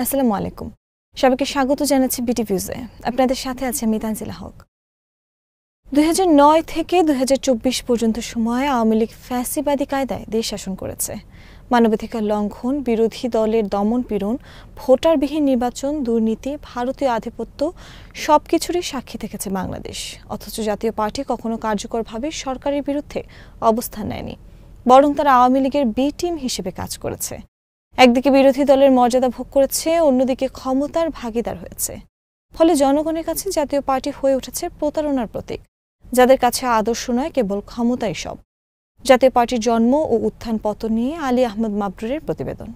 আসসালামু আলাইকুম। সবাইকে স্বাগত জানাচ্ছি বিটিভিউজে। আপনাদের সাথে আছে আমি তানজিলা হক। 2009 থেকে 2024 পর্যন্ত সময়ে আওয়ামী লীগ ফ্যাসিবাদী কায়দায় দেশ শাসন করেছে। মানবাধিকার লঙ্ঘন, বিরোধী দলের দমন-পীড়ন, ভোটারবিহীন নির্বাচন, দুর্নীতি, ভারতীয় আধিপত্য সবকিছুরই সাক্ষী থেকেছে বাংলাদেশ। অথচ জাতীয় পার্টি কখনো কার্যকরভাবে সরকারের বিরুদ্ধে অবস্থান নেয়নি, বরং তারা আওয়ামী লীগের বি টিম হিসেবে কাজ করেছে। একদিকে বিরোধী দলের মর্যাদা ভোগ করেছে, অন্যদিকে ক্ষমতার ভাগিদার হয়েছে। ফলে জনগণের কাছে জাতীয় পার্টি হয়ে উঠেছে প্রতারণার প্রতীক, যাদের কাছে আদর্শ নয়, কেবল ক্ষমতাই সব। জাতীয় পার্টির জন্ম ও উত্থান পতন নিয়ে আলী আহমদ মাবরুরের প্রতিবেদন।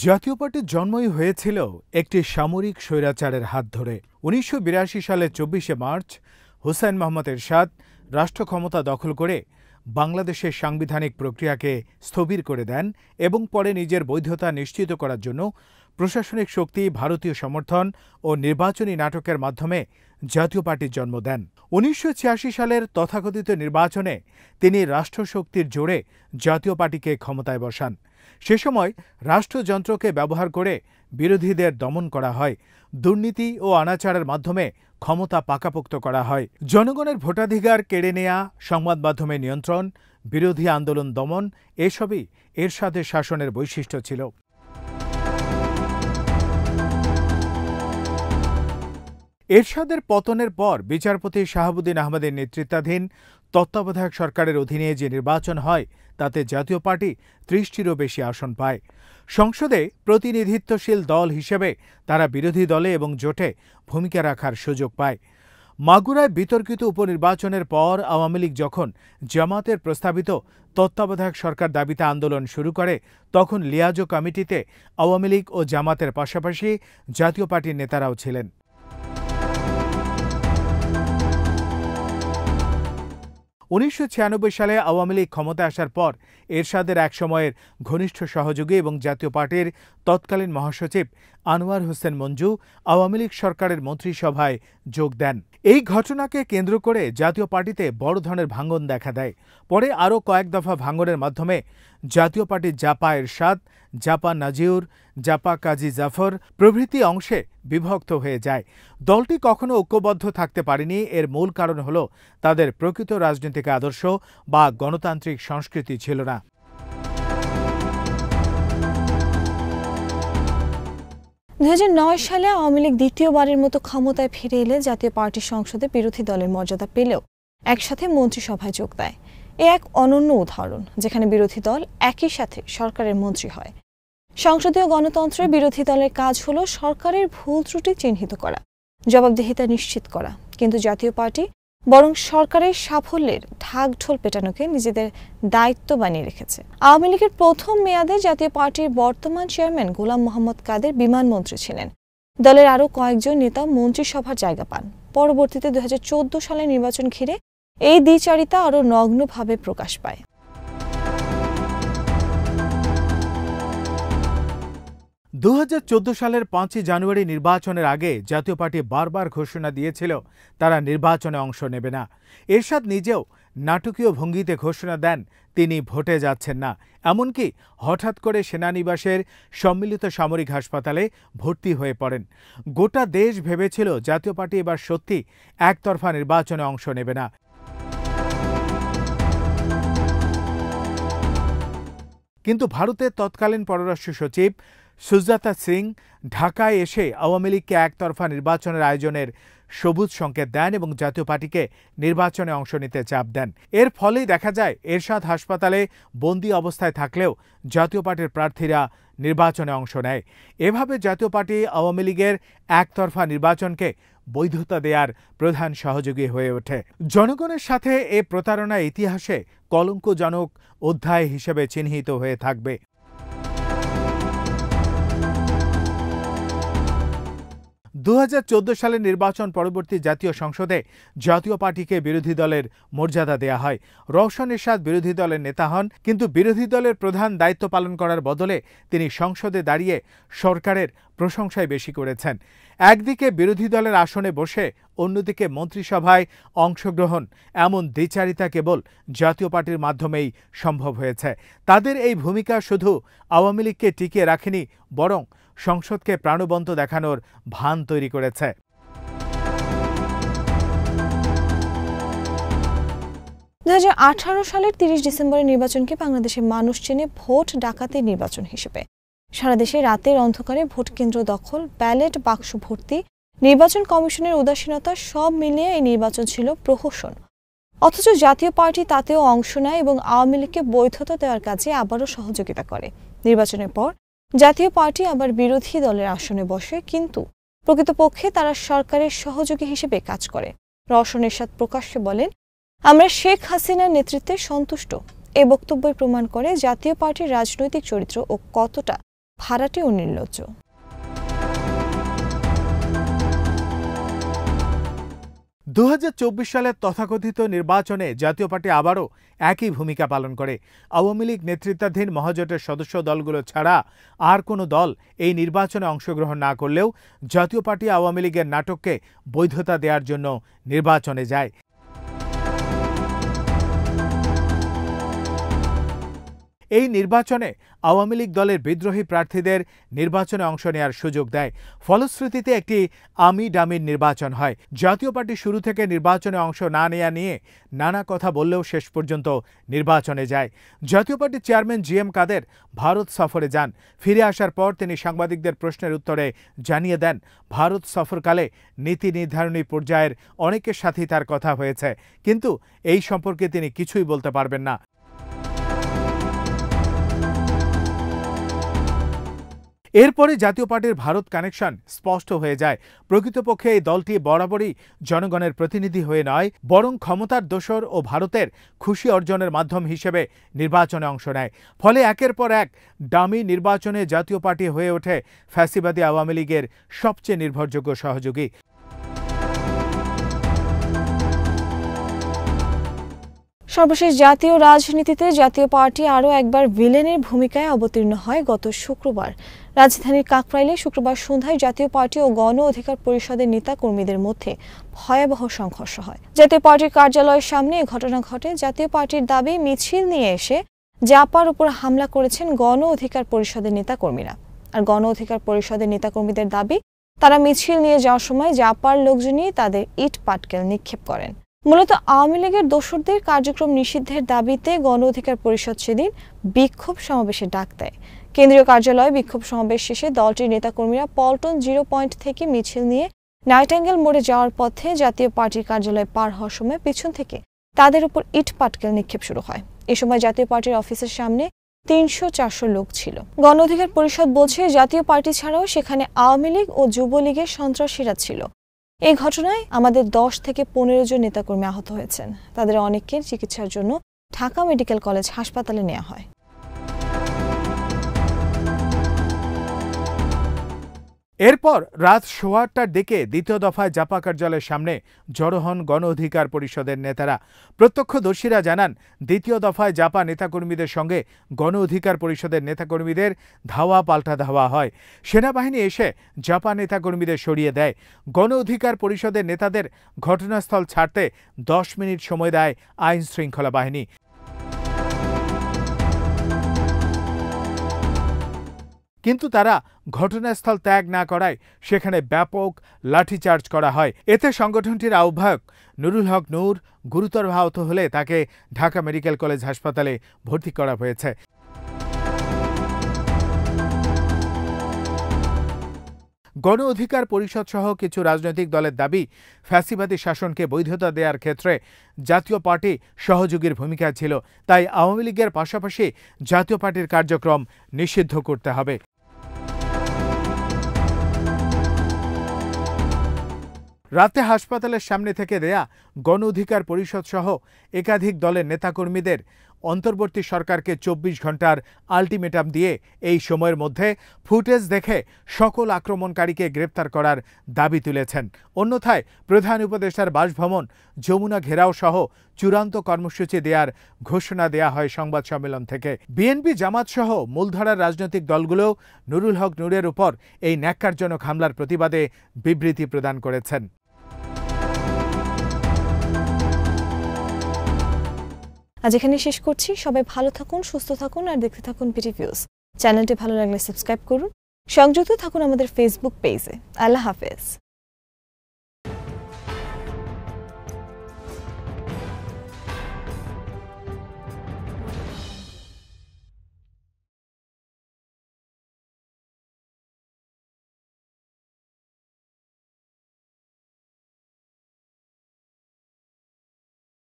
জাতীয় পার্টির জন্মই হয়েছিল একটি সামরিক স্বৈরাচারের হাত ধরে। 1982 সালের 24শে মার্চ হুসাইন মোহাম্মদ এরশাদ রাষ্ট্র ক্ষমতা দখল করে বাংলাদেশের সাংবিধানিক প্রক্রিয়াকে স্থবির করে দেন এবং পরে নিজের বৈধতা নিশ্চিত করার জন্য প্রশাসনিক শক্তি, ভারতীয় সমর্থন ও নির্বাচনী নাটকের মাধ্যমে জাতীয় পার্টির জন্ম দেন। 1986 সালের তথাকথিত নির্বাচনে তিনি রাষ্ট্রশক্তির জোরে জাতীয় পার্টিকে ক্ষমতায় বসান। সে সময় রাষ্ট্রযন্ত্রকে ব্যবহার করে বিরোধীদের দমন করা হয়, দুর্নীতি ও অনাচারের মাধ্যমে ক্ষমতা পাকাপোক্ত করা হয়। জনগণের ভোটাধিকার কেড়ে নেয়া, সংবাদ মাধ্যমে নিয়ন্ত্রণ, বিরোধী আন্দোলন দমন এসবই এরশাদের শাসনের বৈশিষ্ট্য ছিল। এরশাদের পতনের পর বিচারপতি শাহাবুদ্দিন আহমেদের নেতৃত্বাধীন তত্ত্বাবধায়ক সরকারের অধীনে যে নির্বাচন হয় তাতে জাতীয় পার্টি 30টিরও বেশি আসন পায়। সংসদে প্রতিনিধিত্বশীল দল হিসেবে তারা বিরোধী দলে এবং জোটে ভূমিকা রাখার সুযোগ পায়। মাগুরায় বিতর্কিত উপনির্বাচনের পর আওয়ামী লীগ যখন জামাতের প্রস্তাবিত তত্ত্বাবধায়ক সরকার দাবিতে আন্দোলন শুরু করে, তখন লিয়াজো কমিটিতে আওয়ামী লীগ ও জামাতের পাশাপাশি জাতীয় পার্টির নেতারাও ছিলেন। 1996 সালে আওয়ামী লীগ ক্ষমতায় আসার পর এরশাদের একসময়ের ঘনিষ্ঠ সহযোগী এবং জাতীয় পার্টির তৎকালীন মহাসচিব আনোয়ার হোসেন মঞ্জু আওয়ামী লীগ সরকারের মন্ত্রিসভায় যোগ দেন। এই ঘটনাকে কেন্দ্র করে জাতীয় পার্টিতে বড় ধরনের ভাঙন দেখা দেয়। পরে আরও কয়েক দফা ভাঙনের মাধ্যমে জাতীয় পার্টির জাপা এরশাদ, জাপা নাজিউর, জাপা কাজী জাফর প্রভৃতি অংশে বিভক্ত হয়ে যায়। দলটি কখনো ঐক্যবদ্ধ থাকতে পারেনি। এর মূল কারণ হল তাদের প্রকৃত রাজনৈতিক আদর্শ বা গণতান্ত্রিক সংস্কৃতি ছিল না। সালে আওয়ামী লীগ দ্বিতীয়বারের মতো ক্ষমতায় ফিরে এলে জাতীয় পার্টির সংসদে বিরোধী দলের মর্যাদা পেলেও একসাথে মন্ত্রিসভায় যোগ দেয়। এ এক অনন্য উদাহরণ যেখানে বিরোধী দল একই সাথে সরকারের মন্ত্রী হয়। সংসদীয় গণতন্ত্রে বিরোধী দলের কাজ হল সরকারের ভুল ত্রুটি চিহ্নিত করা, জবাবদিহিতা নিশ্চিত করা। কিন্তু জাতীয় পার্টি বরং সরকারের সাফল্যের ঢাকঢোল পেটানোকে নিজেদের দায়িত্ব বানিয়ে রেখেছে। আওয়ামী লীগের প্রথম মেয়াদে জাতীয় পার্টির বর্তমান চেয়ারম্যান গোলাম মোহাম্মদ কাদের বিমানমন্ত্রী ছিলেন। দলের আরও কয়েকজন নেতা মন্ত্রিসভার জায়গা পান। পরবর্তীতে 2014 সালের নির্বাচন ঘিরে এই দ্বিচারিতা আরও নগ্নভাবে প্রকাশ পায়। 2014 সালের 5 জানুয়ারি নির্বাচনের আগে জাতীয় পার্টি বারবার ঘোষণা দিয়েছিল তারা নির্বাচনে অংশ নেবে না। এরশাদ নিজেও নাটকীয় ভঙ্গিতে ঘোষণা দেন তিনি ভোটে যাচ্ছেন না। এমনকি হঠাৎ করে সেনানিবাসের সম্মিলিত সামরিক হাসপাতালে ভর্তি হয়ে পড়েন। গোটা দেশ ভেবেছিল জাতীয় পার্টি এবার সত্যি একতরফা নির্বাচনে অংশ নেবে না। কিন্তু ভারতের তৎকালীন পররাষ্ট্র সচিব সুজাতা সিং ঢাকায় এসে আওয়ামী লীগকে একতরফা নির্বাচনের আয়োজনের সবুজ সংকেত দেন এবং জাতীয় পার্টিকে নির্বাচনে অংশ নিতে চাপ দেন। এর ফলেই দেখা যায় এরশাদ হাসপাতালে বন্দী অবস্থায় থাকলেও জাতীয় পার্টির প্রার্থীরা নির্বাচনে অংশ নেয়। এভাবে জাতীয় পার্টি আওয়ামী লীগের একতরফা নির্বাচনকে বৈধতা দেওয়ার প্রধান সহযোগী হয়ে ওঠে। জনগণের সাথে এ প্রতারণা ইতিহাসে কলঙ্কজনক অধ্যায় হিসেবে চিহ্নিত হয়ে থাকবে। 2014 সালের নির্বাচন পরবর্তী জাতীয় সংসদে জাতীয় পার্টিকে বিরোধী দলের মর্যাদা দেয়া হয়। রওশন এরশাদ বিরোধী দলের নেতা হন, কিন্তু বিরোধী দলের প্রধান দায়িত্ব পালন করার বদলে তিনি সংসদে দাঁড়িয়ে সরকারের প্রশংসাই বেশি করেছেন। একদিকে বিরোধী দলের আসনে বসে অন্যদিকে মন্ত্রিসভায় অংশগ্রহণ, এমন দ্বিচারিতা কেবল জাতীয় পার্টির মাধ্যমেই সম্ভব হয়েছে। তাদের এই ভূমিকা শুধু আওয়ামী লীগকে টিকিয়ে রাখেনি, বরং সংসদকে প্রাণবন্ত দেখানোর ভান তৈরি করেছে। সালের 30 ডিসেম্বরের নির্বাচনকে বাংলাদেশের মানুষ চেনে ভোট ডাকাতির নির্বাচন হিসেবে। সারা দেশে রাতের অন্ধকারে ভোট কেন্দ্র দখল, ব্যালট বাক্স ভর্তি, নির্বাচন কমিশনের উদাসীনতা সব মিলিয়ে এই নির্বাচন ছিল প্রহসন। অথচ জাতীয় পার্টি তাতেও অংশ নেয় এবং আওয়ামী লীগকে বৈধতা দেওয়ার কাজে আবারও সহযোগিতা করে। নির্বাচনের পর জাতীয় পার্টি আবার বিরোধী দলের আসনে বসে, কিন্তু প্রকৃতপক্ষে তারা সরকারের সহযোগী হিসেবে কাজ করে। রওশন এরশাদ প্রকাশ্যে বলেন, আমরা শেখ হাসিনার নেতৃত্বে সন্তুষ্ট। এ বক্তব্যই প্রমাণ করে জাতীয় পার্টির রাজনৈতিক চরিত্র ও কতটা ভাড়াটে ও নির্লজ্জ। 2024 সালের তথাকথিত নির্বাচনে জাতীয় পার্টি আবারও একই ভূমিকা পালন করে। আওয়ামী লীগ নেতৃত্বাধীন মহাজোটের সদস্য দলগুলো ছাড়া আর কোনো দল এই নির্বাচনে অংশগ্রহণ না করলেও জাতীয় পার্টি আওয়ামী লীগের নাটককে বৈধতা দেওয়ার জন্য নির্বাচনে যায়। এই নির্বাচনে আওয়ামী লীগ দলের বিদ্রোহী প্রার্থীদের নির্বাচনে অংশ নেওয়ার সুযোগ দেয়। ফলশ্রুতিতে একটি আমি ডামির নির্বাচন হয়। জাতীয় পার্টি শুরু থেকে নির্বাচনে অংশ না নেওয়া নিয়ে নানা কথা বললেও শেষ পর্যন্ত নির্বাচনে যায়। জাতীয় পার্টির চেয়ারম্যান GM কাদের ভারত সফরে যান। ফিরে আসার পর তিনি সাংবাদিকদের প্রশ্নের উত্তরে জানিয়ে দেন, ভারত সফরকালে নীতি নির্ধারণী পর্যায়ের অনেকের সাথেই তার কথা হয়েছে, কিন্তু এই সম্পর্কে তিনি কিছুই বলতে পারবেন না। এরপরে জাতীয় পার্টির ভারত কানেকশন স্পষ্ট হয়ে যায়। প্রকৃতপক্ষে এই দলটি বরাবরই জনগণের প্রতিনিধি হয়ে নয়, বরং ক্ষমতার দোসর ও ভারতের খুশি অর্জনের মাধ্যম হিসেবে নির্বাচনে অংশ নেয়। ফলে একের পর এক ডামি নির্বাচনে জাতীয় পার্টি হয়ে ওঠে ফ্যাসিবাদী আওয়ামী লীগের সবচেয়ে নির্ভরযোগ্য সহযোগী। সর্বশেষ জাতীয় রাজনীতিতে জাতীয় পার্টি আরও একবার ভিলেনের ভূমিকায় অবতীর্ণ হয় গত শুক্রবার। রাজধানীর কাকরাইলে শুক্রবার সন্ধ্যায় জাতীয় পার্টি ও গণ অধিকার পরিষদের নেতা কর্মীদের মধ্যে ভয়াবহ সংঘর্ষ হয়। জাতীয় পার্টির কার্যালয়ের সামনে এ ঘটনা ঘটে। জাতীয় পার্টির দাবি, মিছিল নিয়ে এসে জাপার উপর হামলা করেছেন গণ অধিকার পরিষদের নেতাকর্মীরা। আর গণ অধিকার পরিষদের নেতাকর্মীদের দাবি, তারা মিছিল নিয়ে যাওয়ার সময় জাপার লোকজনই তাদের ইট পাটকেল নিক্ষেপ করেন। মূলত আওয়ামী লীগের দোসরদের কার্যক্রম নিষিদ্ধের দাবিতে গণ অধিকার পরিষদ সেদিন বিক্ষোভ সমাবেশে ডাক দেয়। কেন্দ্রীয় কার্যালয়ে বিক্ষোভ সমাবেশ শেষে দলটির নেতাকর্মীরা পল্টন 0 পয়েন্ট থেকে মিছিল নিয়ে নাইটাঙ্গেল মোড়ে যাওয়ার পথে জাতীয় পার্টির কার্যালয়ে পার হওয়ার সময় পিছন থেকে তাদের উপর ইট পাটকেল নিক্ষেপ শুরু হয়। এ সময় জাতীয় পার্টির অফিসের সামনে 300-400 লোক ছিল। গণ অধিকার পরিষদ বলছে, জাতীয় পার্টি ছাড়াও সেখানে আওয়ামী লীগ ও যুবলীগের সন্ত্রাসীরা ছিল। এই ঘটনায় আমাদের 10 থেকে 15 জন নেতাকর্মী আহত হয়েছেন। তাদের অনেককে চিকিৎসার জন্য ঢাকা মেডিকেল কলেজ হাসপাতালে নেওয়া হয়। এরপর রাত 8:15টার দিকে দ্বিতীয় দফায় জাপা কার্যালয়ের সামনে জড়ো হন গণ অধিকার পরিষদের নেতারা। প্রত্যক্ষদর্শীরা জানান, দ্বিতীয় দফায় জাপা নেতাকর্মীদের সঙ্গে গণ অধিকার পরিষদের নেতাকর্মীদের ধাওয়া পাল্টা ধাওয়া হয়। সেনাবাহিনী এসে জাপা নেতাকর্মীদের সরিয়ে দেয়। গণ অধিকার পরিষদের নেতাদের ঘটনাস্থল ছাড়তে 10 মিনিট সময় দেয় আইন শৃঙ্খলা বাহিনী। কিন্তু তারা ঘটনাস্থল ত্যাগ না করায় সেখানে ব্যাপক লাঠিচার্জ করা হয়। এতে সংগঠনটির আহ্বায়ক নুরুল হক নূর গুরুতর আহত হলে তাকে ঢাকা মেডিকেল কলেজ হাসপাতালে ভর্তি করা হয়েছে। গণ অধিকার পরিষদ সহ কিছু রাজনৈতিক দলের দাবি, ফ্যাসিবাদী শাসনকে বৈধতা দেওয়ার ক্ষেত্রে জাতীয় পার্টি সহযোগীর ভূমিকা ছিল, তাই আওয়ামী লীগের পাশাপাশি জাতীয় পার্টির কার্যক্রম নিষিদ্ধ করতে হবে। রাতে হাসপাতালের সামনে থেকে দেয়া গণ অধিকার পরিষদ সহ একাধিক দলের নেতাকর্মীদের অন্তর্বর্তী সরকারকে 24 ঘন্টার আলটিমেটাম দিয়ে এই সময়ের মধ্যে ফুটেজ দেখে সকল আক্রমণকারীকে গ্রেপ্তার করার দাবি তুলেছেন। অন্যথায় প্রধান উপদেষ্টার বাসভবন যমুনা ঘেরাও সহ চূড়ান্ত কর্মসূচি দেওয়ার ঘোষণা দেয়া হয় সংবাদ সম্মেলন থেকে। বিএনপি জামাত সহ মূলধারার রাজনৈতিক দলগুলো নুরুল হক নূরের উপর এই ন্যাক্কারজনক হামলার প্রতিবাদে বিবৃতি প্রদান করেছেন। আজ এখানে শেষ করছি। সবাই ভালো থাকুন, সুস্থ থাকুন আর দেখতে থাকুন পিটিভিউজ। চ্যানেলটি ভালো লাগলে সাবস্ক্রাইব করুন। সংযুক্ত থাকুন আমাদের ফেসবুক পেজে। আল্লাহ হাফেজ।